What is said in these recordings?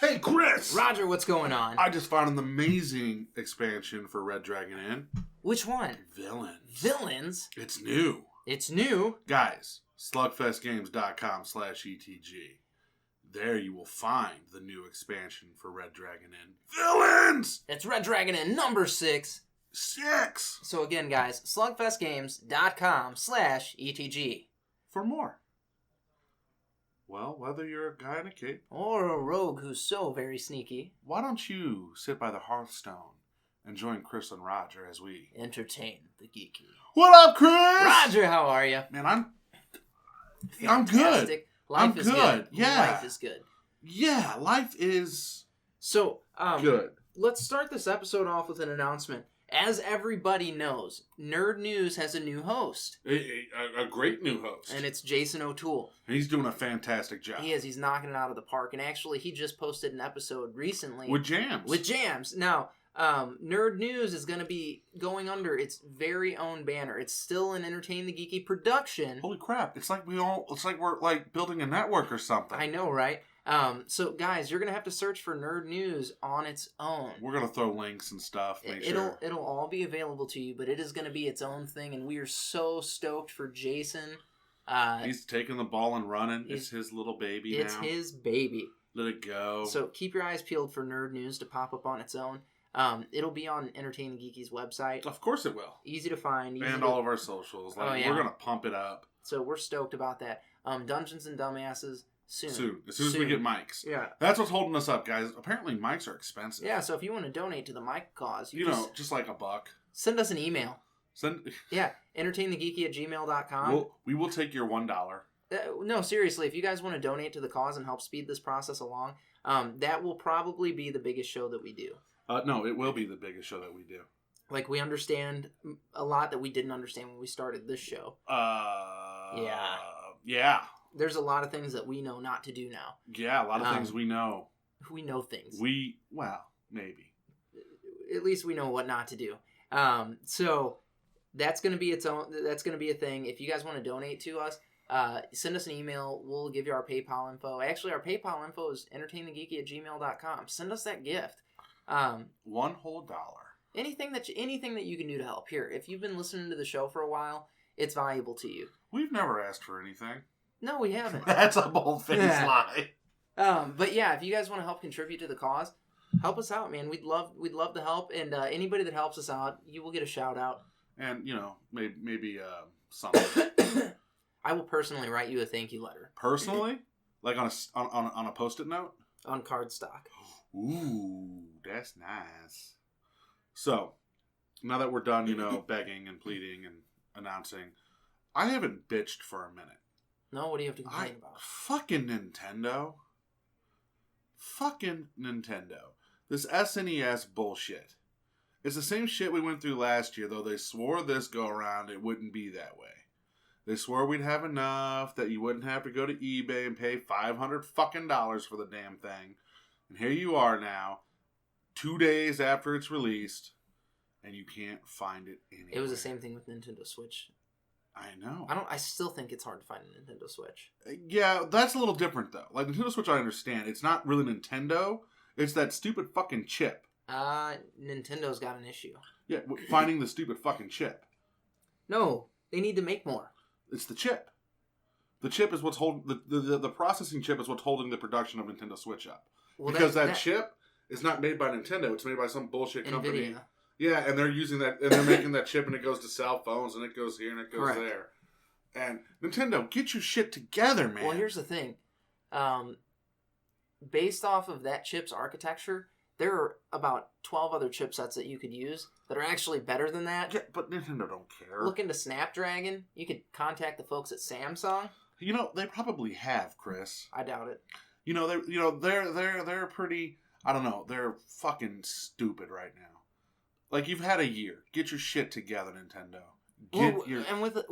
Hey, Chris! Roger, what's going on? I just found an amazing expansion for Red Dragon Inn. Which one? Villains. Villains? It's new. It's new? Guys, SlugFestGames.com/ETG. There you will find the new expansion for Red Dragon Inn. Villains! It's Red Dragon Inn number 6. 6! So again, guys, SlugFestGames.com/ETG. For more. Well, whether you're a guy in a cape, or a rogue who's so very sneaky, why don't you sit by the hearthstone and join Chris and Roger as we entertain the geeky. What up, Chris? Roger, how are you? Man, I'm Fantastic. good. Life is good. Yeah. Life is good. Yeah, life is So, good. Let's start this episode off with an announcement. As everybody knows, Nerd News has a new host. A great new host. And it's Jason O'Toole. And he's doing a fantastic job. He is. He's knocking it out of the park. And actually, he just posted an episode recently. With Jams. Now, Nerd News is going to be going under its very own banner. It's still an Entertain the Geeky production. Holy crap. It's like we're like building a network or something. I know, right? So guys, you're going to have to search for Nerd News on its own. We're going to throw links and stuff. It'll all be available to you, but it is going to be its own thing, and we are so stoked for Jason. He's taking the ball and running. It's his little baby now. It's his baby. Let it go. So keep your eyes peeled for Nerd News to pop up on its own. It'll be on Entertain the Geeky's website. Of course it will. Easy to find. And all of our socials. We're going to pump it up. So we're stoked about that. Dungeons and Dumbasses. Soon. As soon as we get mics. Yeah. That's what's holding us up, guys. Apparently, mics are expensive. Yeah, so if you want to donate to the mic cause, just like $1. Send us an email. Yeah, entertainthegeeky@gmail.com. We will take your $1. No, seriously, if you guys want to donate to the cause and help speed this process along, that will probably be the biggest show that we do. No, it will be the biggest show that we do. Like, we understand a lot that we didn't understand when we started this show. Yeah. There's a lot of things that we know not to do now. Yeah, a lot of things we know. We know things. Maybe. At least we know what not to do. So that's going to be its own. That's going to be a thing. If you guys want to donate to us, send us an email. We'll give you our PayPal info. Actually, our PayPal info is entertainthegeeky@gmail.com. Send us that gift. $1 whole. Anything that you can do to help. Here, if you've been listening to the show for a while, it's valuable to you. We've never asked for anything. No, we haven't. That's a bold-faced lie. But yeah, if you guys want to help contribute to the cause, help us out, man. We'd love to help, and anybody that helps us out, you will get a shout out. And maybe something. I will personally write you a thank you letter. Personally, like on a Post-it note, on cardstock. Ooh, that's nice. So now that we're done, begging and pleading and announcing, I haven't bitched for a minute. No, what do you have to complain about? Fucking Nintendo. This SNES bullshit. It's the same shit we went through last year, though they swore this go around it wouldn't be that way. They swore we'd have enough, that you wouldn't have to go to eBay and pay $500 fucking dollars for the damn thing. And here you are now, 2 days after it's released, and you can't find it anywhere. It was the same thing with Nintendo Switch. I know. I still think it's hard to find a Nintendo Switch. Yeah, that's a little different, though. Like, Nintendo Switch, I understand. It's not really Nintendo. It's that stupid fucking chip. Nintendo's got an issue. Yeah, finding the stupid fucking chip. No, they need to make more. It's the chip. The chip is what's holding... The processing chip is what's holding the production of Nintendo Switch up. Well, because that chip is not made by Nintendo. It's made by some bullshit company. NVIDIA. Yeah, and they're using that, and they're making that chip, and it goes to cell phones, and it goes here, and it goes there. And Nintendo, get your shit together, man. Well, here's the thing. Based off of that chip's architecture, there are about 12 other chipsets that you could use that are actually better than that. Yeah, but Nintendo don't care. Look into Snapdragon. You could contact the folks at Samsung. They probably have, Chris. I doubt it. They're pretty. I don't know. They're fucking stupid right now. Like, you've had a year. Get your shit together, Nintendo.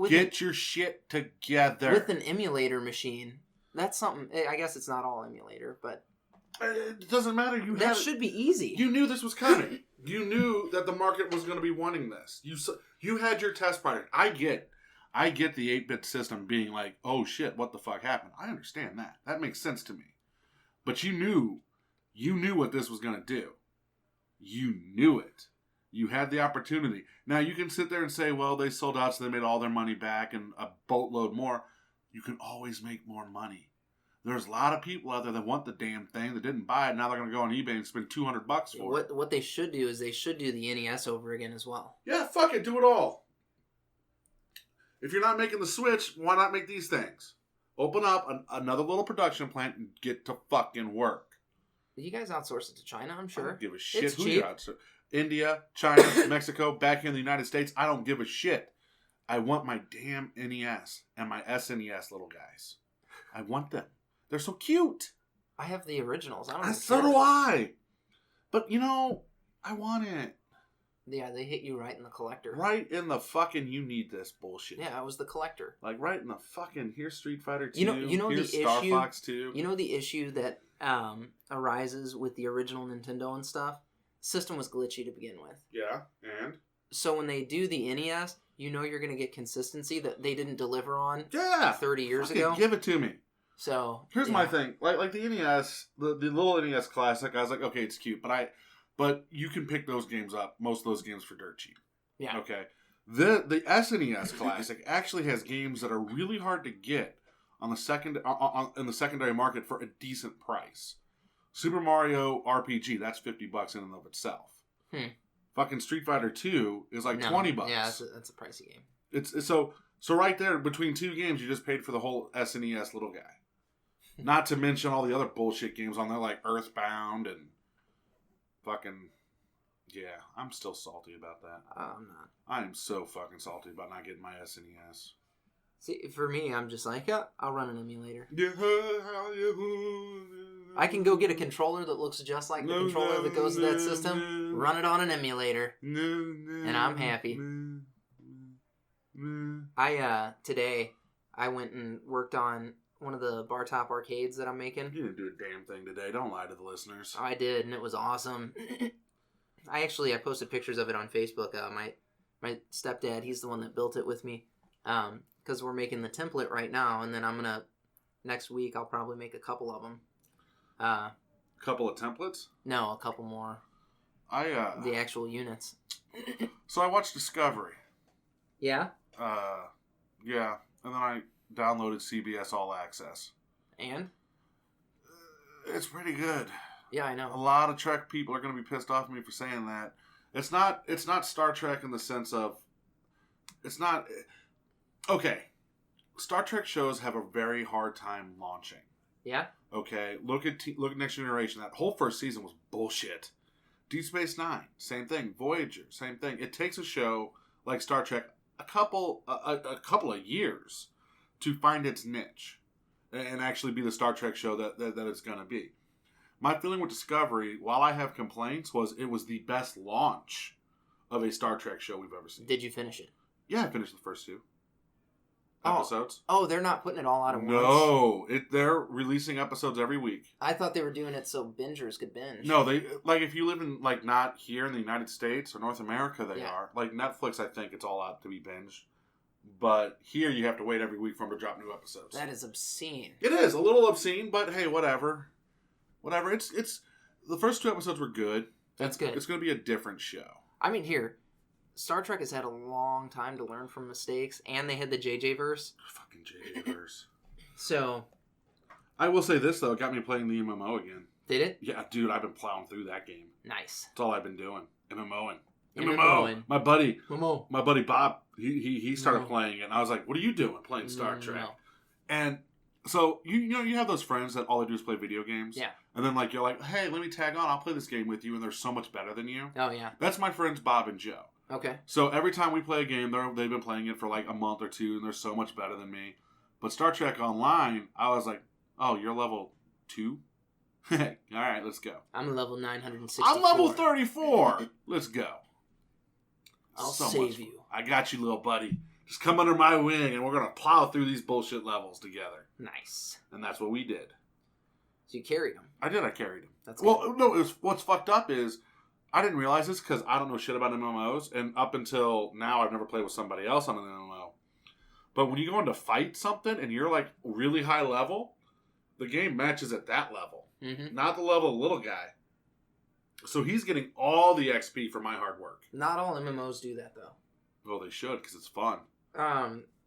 Get your shit together. With an emulator machine, that's something. I guess it's not all emulator, but it doesn't matter. That should be easy. You knew this was coming. You knew that the market was going to be wanting this. You had your test product. I get the 8-bit system being like, oh shit, what the fuck happened? I understand that. That makes sense to me. But you knew You knew what this was going to do. You knew it. You had the opportunity. Now, you can sit there and say, well, they sold out, so they made all their money back and a boatload more. You can always make more money. There's a lot of people out there that want the damn thing that didn't buy it. Now they're going to go on eBay and spend $200 for it. What they should do is they should do the NES over again as well. Yeah, fuck it. Do it all. If you're not making the Switch, why not make these things? Open up another little production plant and get to fucking work. You guys outsource it to China, I'm sure. I don't give a shit It's who cheap. you outsource. India, China, Mexico, back here in the United States, I don't give a shit. I want my damn NES and my SNES little guys. I want them. They're so cute. I have the originals. I don't know. So do I. But, I want it. Yeah, they hit you right in the collector. Right in the fucking you need this bullshit. Yeah, I was the collector. Like right in the fucking here's Street Fighter 2. You know here's the Star issue, Fox 2. You know the issue that arises with the original Nintendo and stuff? System was glitchy to begin with. Yeah, and? So when they do the NES, you're going to get consistency that they didn't deliver on 30 years ago. Give it to me. So here's my thing. Like the NES, the little NES Classic, I was like, okay, it's cute, but you can pick those games up, most of those games for dirt cheap. Yeah. Okay. The SNES Classic actually has games that are really hard to get on the in the secondary market for a decent price. Super Mario RPG, that's $50 in and of itself. Fucking Street Fighter 2 is like $20. Yeah, that's a pricey game. It's so right there between two games, you just paid for the whole SNES little guy. Not to mention all the other bullshit games on there like Earthbound and fucking yeah. I'm still salty about that. I'm not. I am so fucking salty about not getting my SNES. See, for me, I'm just like, I'll run an emulator. Yeah, I can go get a controller that looks just like the controller that goes to that system, run it on an emulator, and I'm happy. Today, I went and worked on one of the bar top arcades that I'm making. You didn't do a damn thing today. Don't lie to the listeners. I did, and it was awesome. I posted pictures of it on Facebook. My stepdad, he's the one that built it with me. Because we're making the template right now, and then next week I'll probably make a couple of them. Couple of templates? No, a couple more. The actual units. So I watched Discovery. Yeah? Yeah, and then I downloaded CBS All Access. And? It's pretty good. Yeah, I know. A lot of Trek people are going to be pissed off at me for saying that. It's not Star Trek in the sense of... It's not... Okay. Star Trek shows have a very hard time launching. Yeah? Okay. Look at Next Generation. That whole first season was bullshit. Deep Space Nine, same thing. Voyager, same thing. It takes a show like Star Trek a couple of years to find its niche and actually be the Star Trek show that it's going to be. My feeling with Discovery, while I have complaints, was it was the best launch of a Star Trek show we've ever seen. Did you finish it? Yeah, I finished the first 2 episodes. Oh, they're not putting it all out at once? No, they're releasing episodes every week. I thought they were doing it so bingers could binge. No, they if you live in not here in the United States or North America, they are. Like Netflix, I think it's all out to be binged. But here you have to wait every week for them to drop new episodes. That is obscene. It is a little obscene, but hey, whatever. It's the first 2 episodes were good. That's good. It's going to be a different show. I mean, Star Trek has had a long time to learn from mistakes, and they had the JJ verse. Fucking JJ verse. So, I will say this though, it got me playing the MMO again. Did it? Yeah, dude, I've been plowing through that game. Nice. That's all I've been doing. MMOing. My buddy Bob, he started playing it, and I was like, "What are you doing playing Star Trek?" No. And so you have those friends that all they do is play video games. Yeah. And then you're like, "Hey, let me tag on. I'll play this game with you," and they're so much better than you. Oh yeah. That's my friends Bob and Joe. Okay. So every time we play a game, they've been playing it for like a month or 2, and they're so much better than me. But Star Trek Online, I was like, "Oh, you're level 2? All right, let's go." I'm level 964. I'm level 34. Let's go. I'll save you. I got you, little buddy. Just come under my wing, and we're going to plow through these bullshit levels together. Nice. And that's what we did. So you carried him. I did. I carried him. That's good. No, what's fucked up is I didn't realize this because I don't know shit about MMOs, and up until now, I've never played with somebody else on an MMO. But when you go in to fight something, and you're like really high level, the game matches at that level. Mm-hmm. Not the level of little guy. So he's getting all the XP for my hard work. Not all MMOs do that, though. Well, they should, because it's fun.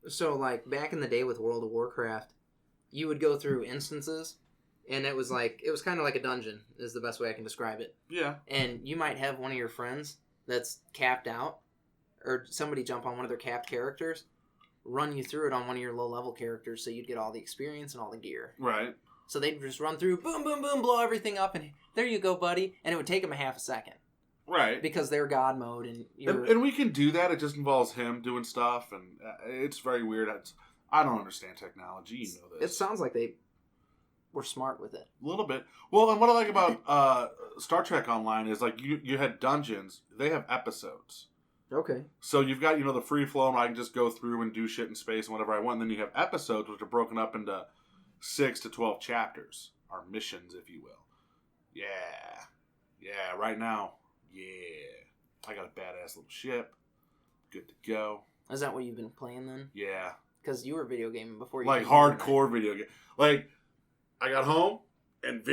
So, like, back in the day with World of Warcraft, you would go through instances, and it was kind of like a dungeon, is the best way I can describe it. Yeah. And you might have one of your friends that's capped out, or somebody jump on one of their capped characters, run you through it on one of your low-level characters, so you'd get all the experience and all the gear. Right. So they'd just run through, boom, boom, boom, blow everything up, and there you go, buddy. And it would take them a half a second. Right. Because they're God mode, and you're... And we can do that. It just involves him doing stuff, and it's very weird. I don't understand technology. You know this. It sounds like they were smart with it. A little bit. Well, and what I like about Star Trek Online is, like, you had dungeons. They have episodes. Okay. So you've got, the free flow, and I can just go through and do shit in space and whatever I want. And then you have episodes, which are broken up into 6 to 12 chapters. Or missions, if you will. Yeah. Yeah, right now. Yeah. I got a badass little ship. Good to go. Is that what you've been playing then? Yeah. Because you were video gaming before you... Like, hardcore video game. Like, I got home and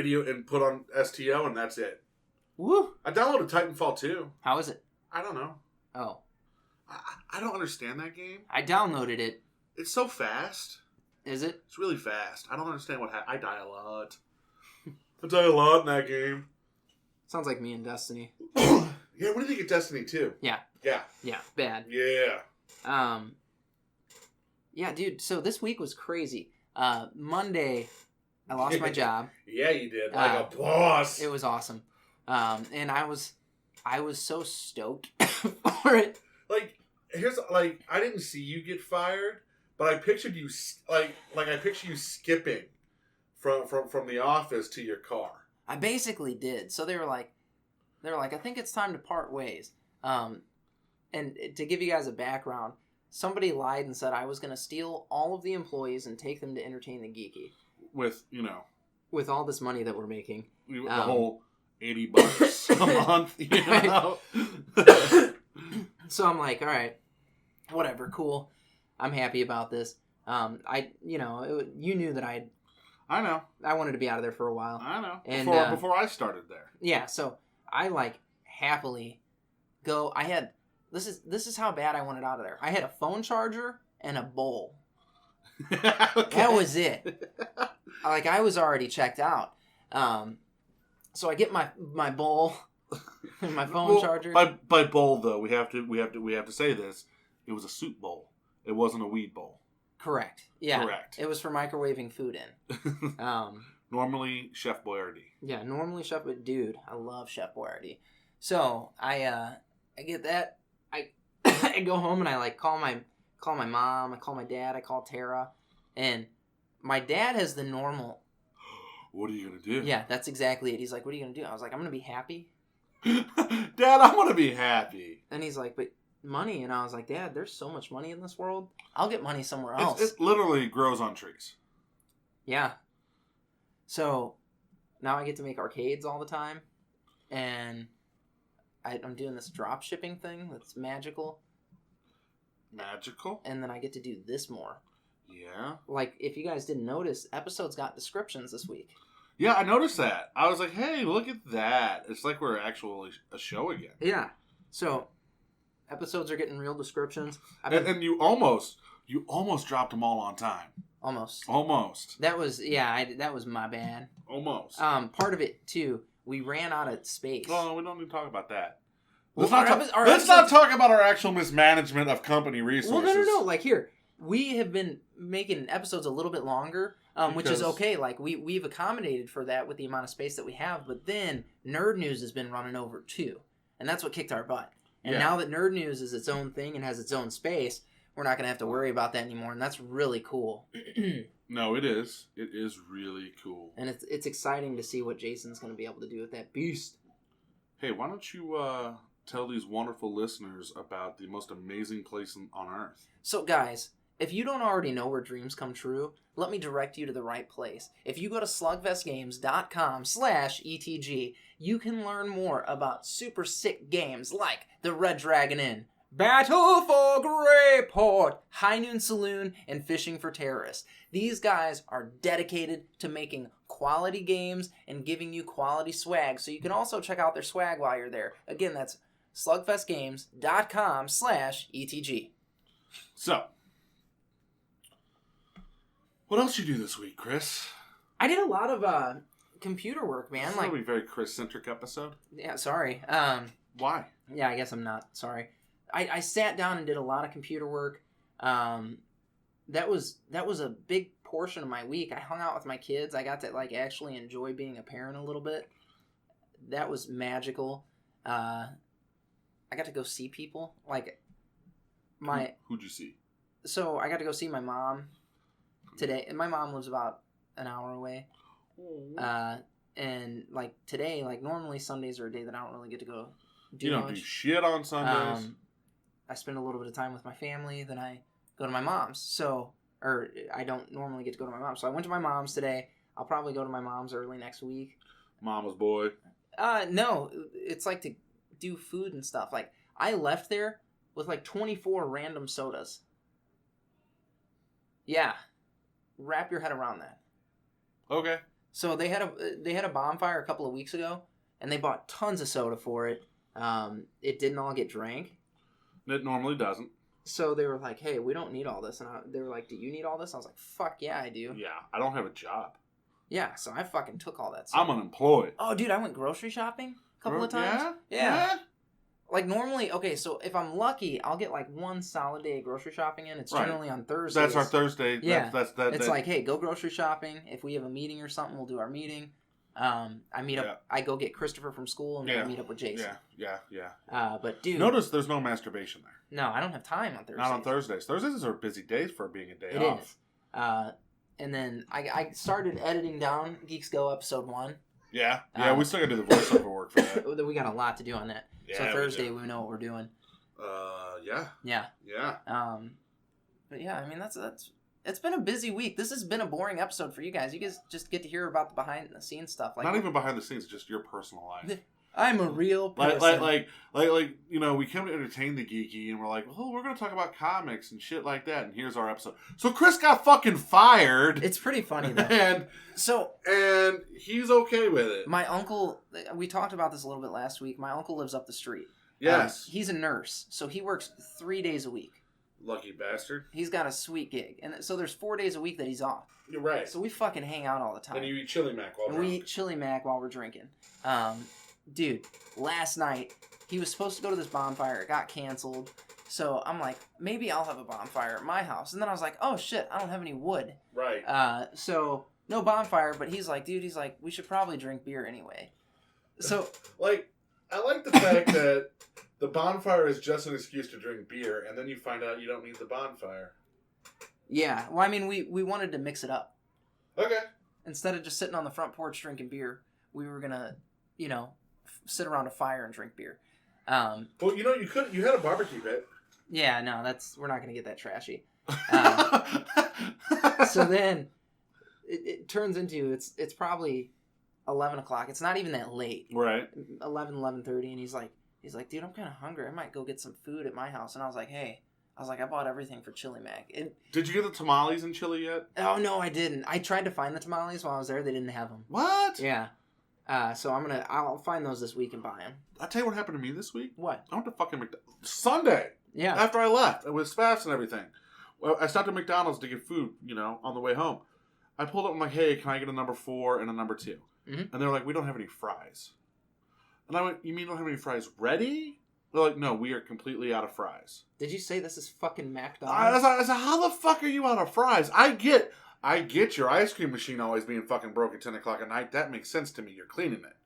put on STO, and that's it. Woo! I downloaded Titanfall 2. How is it? I don't know. Oh. I don't understand that game. I downloaded it. It's so fast. Is it? It's really fast. I don't understand what happened. I die a lot. I die a lot in that game. Sounds like me and Destiny. Yeah, what do you think of Destiny 2? Yeah. Yeah. Yeah, bad. Yeah. Yeah, dude, so this week was crazy. Monday, I lost my job. Yeah, you did. Like a boss. It was awesome. And I was so stoked for it. Like, I didn't see you get fired, but I pictured you, I picture you skipping from the office to your car. I basically did. So they were like, I think it's time to part ways. And to give you guys a background, somebody lied and said I was going to steal all of the employees and take them to entertain the geeky. With all this money that we're making. The whole $80 a month, So I'm like, all right, whatever, cool. I'm happy about this. You knew that I know. I wanted to be out of there for a while. I know. And before I started there. Yeah, so I happily go. I had this is how bad I wanted out of there. I had a phone charger and a bowl. Okay. That was it. I was already checked out. So I get my bowl and my phone charger. By bowl though, we have to say this. It was a soup bowl. It wasn't a weed bowl. Correct. Yeah. Correct. It was for microwaving food in. Normally Chef Boyardee. Yeah, normally Chef, but dude, I love Chef Boyardee. So I get that. I go home and I call my mom. I call my dad. I call Tara, and my dad has the normal. What are you gonna do? Yeah, that's exactly it. He's like, "What are you gonna do?" I was like, "I'm gonna be happy." Dad, I'm gonna be happy. And he's like, "But money," and I was like, "Dad, there's so much money in this world. I'll get money somewhere else." It literally grows on trees. Yeah. So now I get to make arcades all the time, and I'm doing this drop shipping thing that's magical. Magical? And then I get to do this more. Yeah. If you guys didn't notice, episodes got descriptions this week. Yeah, I noticed that. I was like, hey, look at that. It's like we're actually a show again. Yeah. So, episodes are getting real descriptions. And you almost dropped them all on time. Almost. That was, that was my bad. Almost. Part of it, too, we ran out of space. No, we don't need to talk about that. Well, let's not talk about our actual mismanagement of company resources. Well, no. Here, we have been making episodes a little bit longer, which is okay. We've accommodated for that with the amount of space that we have. But then Nerd News has been running over too, and that's what kicked our butt. And now that Nerd News is its own thing and has its own space, we're not going to have to worry about that anymore, and that's really cool. No, it is. It is really cool. And it's exciting to see what Jason's going to be able to do with that beast. Hey, why don't you tell these wonderful listeners about the most amazing place on Earth? So, guys, if you don't already know where dreams come true, let me direct you to the right place. If you go to slugfestgames.com/ETG, you can learn more about super sick games like the Red Dragon Inn, Battle for Greyport, High Noon Saloon, and Fishing for Terrorists. These guys are dedicated to making quality games and giving you quality swag, so you can also check out their swag while you're there. Again, that's slugfestgames.com/ETG. So, what else you do this week, Chris? I did a lot of computer work, man. This is going to be a very Chris-centric episode. Yeah, sorry. Why? Yeah, I guess I'm not. Sorry. I sat down and did a lot of computer work. That was a big portion of my week. I hung out with my kids. I got to actually enjoy being a parent a little bit. That was magical. I got to go see people. Who'd you see? So I got to go see my mom today. And my mom lives about an hour away. And today, normally Sundays are a day that I don't really get to go do You don't much. do shit on Sundays. I spend a little bit of time with my family, then I go to my mom's. Or I don't normally get to go to my mom's. So I went to my mom's today. I'll probably go to my mom's early next week. Mama's boy. No, it's to do food and stuff. I left there with 24 random sodas. Yeah. Wrap your head around that. Okay. So they had a bonfire a couple of weeks ago, and they bought tons of soda for it. It didn't all get drank. It normally doesn't. So they were like, hey, we don't need all this. And they were like, do you need all this? I was like, fuck yeah, I do. Yeah, I don't have a job. Yeah, so I fucking took all that stuff. I'm unemployed. Oh, dude, I went grocery shopping a couple of times. Yeah? Normally, okay, so if I'm lucky, I'll get one solid day of grocery shopping in. It's generally on Thursdays. That's our Thursday. Yeah. It's hey, go grocery shopping. If we have a meeting or something, we'll do our meeting. I meet up. I go get Christopher from school, and then I meet up with Jason. Yeah. But dude, notice there's no masturbation there. No, I don't have time on Thursdays. Not on Thursdays. Thursdays are busy days for being a day It off. is. And then I started editing down Geeks Go episode 1. Yeah, we still gotta do the voiceover work for that. We got a lot to do on that. Yeah, so Thursday we know what we're doing. Yeah. But yeah, I mean that's it's been a busy week. This has been a boring episode for you guys. You guys just get to hear about the behind the scenes stuff. Not even behind the scenes, just your personal life. I'm a real person. Like we came to entertain the geeky, and we're like, well, we're gonna talk about comics and shit like that. And here's our episode. So Chris got fucking fired. It's pretty funny though. and he's okay with it. My uncle, we talked about this a little bit last week. My uncle lives up the street. Yes. He's a nurse, so he works 3 days a week. Lucky bastard. He's got a sweet gig. And so there's 4 days a week that he's off. You're right. So we fucking hang out all the time. And you eat chili mac while we eat chili mac while we're drinking. Dude, last night, he was supposed to go to this bonfire. It got canceled. So I'm like, maybe I'll have a bonfire at my house. And then I was like, oh shit, I don't have any wood. Right. So no bonfire, but he's like, we should probably drink beer anyway. So I like the fact that the bonfire is just an excuse to drink beer, and then you find out you don't need the bonfire. Yeah. Well, I mean, we wanted to mix it up. Okay. Instead of just sitting on the front porch drinking beer, we were gonna, sit around a fire and drink beer. Well, you had a barbecue pit. Yeah, no, we're not gonna get that trashy. So then it turns into it's probably 11 o'clock. It's not even that late. Right. 11:30, and he's like, dude, I'm kind of hungry. I might go get some food at my house. And I was like, hey, I bought everything for Chili Mac. Did you get the tamales in Chile yet? Oh no, I didn't. I tried to find the tamales while I was there. They didn't have them. What? Yeah. So I'll find those this week and buy them. I'll tell you what happened to me this week. What? I went to fucking Sunday. Yeah. After I left, it was fast and everything. Well, I stopped at McDonald's to get food, on the way home. I pulled up, I'm like, hey, can I get a number 4 and a number 2? Mm-hmm. And they're like, we don't have any fries. And I went, you mean you don't have any fries ready? They're like, no, we are completely out of fries. Did you say this is fucking McDonald's? I said, how the fuck are you out of fries? I get your ice cream machine always being fucking broke at 10 o'clock at night. That makes sense to me. You're cleaning it.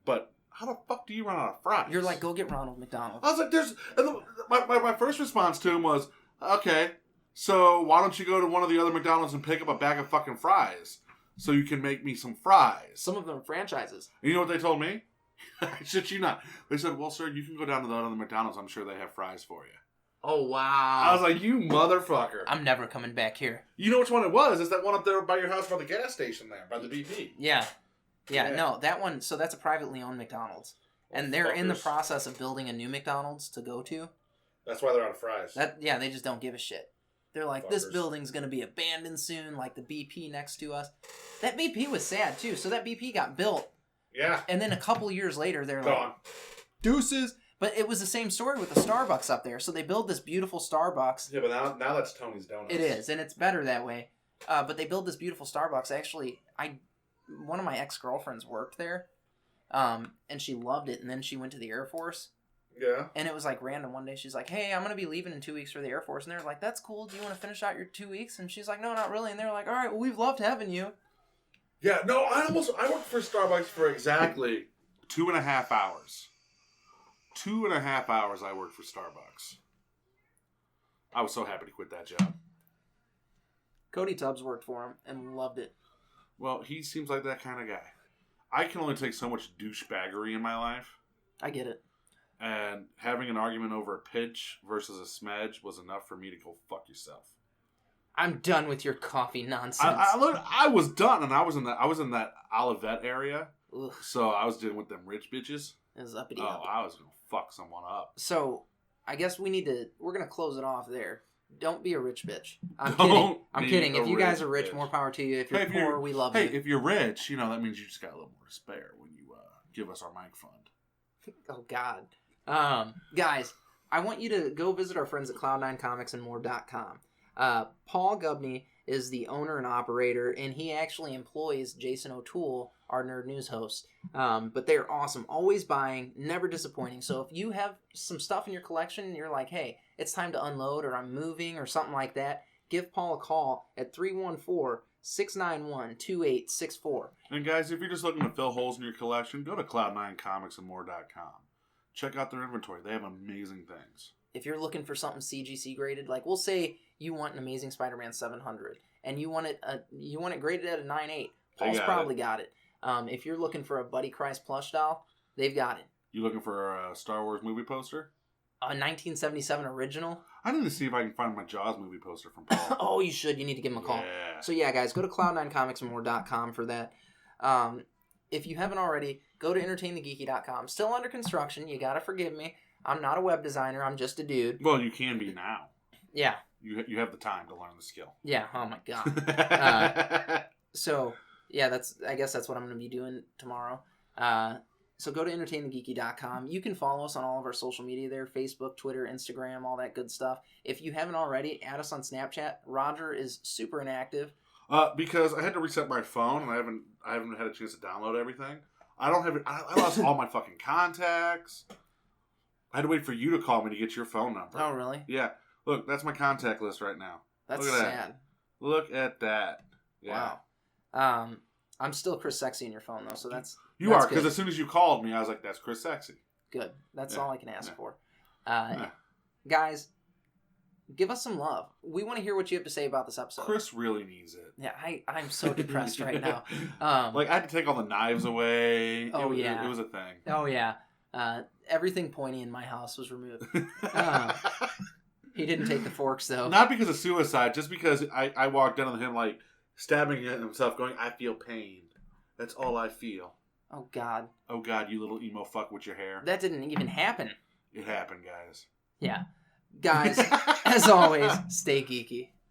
But how the fuck do you run out of fries? You're like, go get Ronald McDonald. I was like, my first response to him was, okay, so why don't you go to one of the other McDonald's and pick up a bag of fucking fries so you can make me some fries? Some of them are franchises. And you know what they told me? I shit you not. They said, well, sir, you can go down to the other McDonald's. I'm sure they have fries for you. Oh, wow. I was like, you motherfucker. I'm never coming back here. You know which one it was? It's that one up there by your house by the gas station there, by the BP. Yeah, no, that one, so that's a privately owned McDonald's. And they're in the process of building a new McDonald's to go to. That's why they're out of fries. They just don't give a shit. They're like, this building's going to be abandoned soon, like the BP next to us. That BP was sad, too. So that BP got built. Yeah. And then a couple years later, they're Gone. like, deuces. But it was the same story with the Starbucks up there. So they build this beautiful Starbucks. Yeah, but now that's Tony's Donuts. It is, and it's better that way. But they build this beautiful Starbucks. Actually, one of my ex-girlfriends worked there, and she loved it. And then she went to the Air Force. Yeah. And it was like random. One day she's like, hey, I'm going to be leaving in 2 weeks for the Air Force. And they're like, that's cool. Do you want to finish out your 2 weeks? And she's like, no, not really. And they're like, all right, well, we've loved having you. Yeah, no, I worked for Starbucks for exactly 2.5 hours. 2.5 hours I worked for Starbucks. I was so happy to quit that job. Cody Tubbs worked for him and loved it. Well, he seems like that kind of guy. I can only take so much douchebaggery in my life. I get it. And having an argument over a pitch versus a smedge was enough for me to go fuck yourself. I'm done with your coffee nonsense. I was done, and I was in that Olivet area. Ugh. So I was dealing with them rich bitches. It was uppity. I was gonna fuck someone up. So I guess we're gonna close it off there. Don't be a rich bitch. I'm kidding. If you guys are rich, more power to you. If you're poor, we love you. Hey, if you're rich, that means you just got a little more to spare when you give us our mic fund. Oh God. Guys, I want you to go visit our friends at cloud9comicsandmore.com. Paul Gubney is the owner and operator, and he actually employs Jason O'Toole, our Nerd News host. But they're awesome. Always buying, never disappointing. So if you have some stuff in your collection and you're like, hey, it's time to unload, or I'm moving, or something like that, give Paul a call at 314-691-2864. And guys, if you're just looking to fill holes in your collection, go to cloud9comicsandmore.com. Check out their inventory. They have amazing things. If you're looking for something CGC graded, like we'll say you want an Amazing Spider-Man 700 and you want it graded at a 9.8, Paul's probably got it. If you're looking for a Buddy Christ plush doll, they've got it. You looking for a Star Wars movie poster? A 1977 original? I need to see if I can find my Jaws movie poster from Paul. Oh, you should. You need to give him a call. Yeah. So yeah, guys, go to cloud9comicsandmore.com for that. If you haven't already, go to entertainthegeeky.com. Still under construction. You gotta forgive me. I'm not a web designer. I'm just a dude. Well, you can be now. Yeah. You have the time to learn the skill. Yeah. Oh my God. So yeah, I guess that's what I'm going to be doing tomorrow. So go to entertainthegeeky.com. You can follow us on all of our social media there: Facebook, Twitter, Instagram, all that good stuff. If you haven't already, add us on Snapchat. Roger is super inactive. Because I had to reset my phone and I haven't had a chance to download everything. I don't have it. I lost all my fucking contacts. I had to wait for you to call me to get your phone number. Oh, really? Yeah. Look, that's my contact list right now. That's Look at sad. That. Look at that. Yeah. Wow. I'm still Chris Sexy in your phone though, so that's you are, because as soon as you called me, I was like, "That's Chris Sexy." Good. That's all I can ask for. Guys, give us some love. We want to hear what you have to say about this episode. Chris really needs it. Yeah, I'm so depressed right now. I had to take all the knives away. Oh, yeah. It was a thing. Oh, yeah. Everything pointy in my house was removed. He didn't take the forks, though. Not because of suicide, just because I walked in on him, like, stabbing at himself, going, I feel pain. That's all I feel. Oh, God. Oh, God, you little emo fuck with your hair. That didn't even happen. It happened, guys. Yeah. Guys, as always, stay geeky.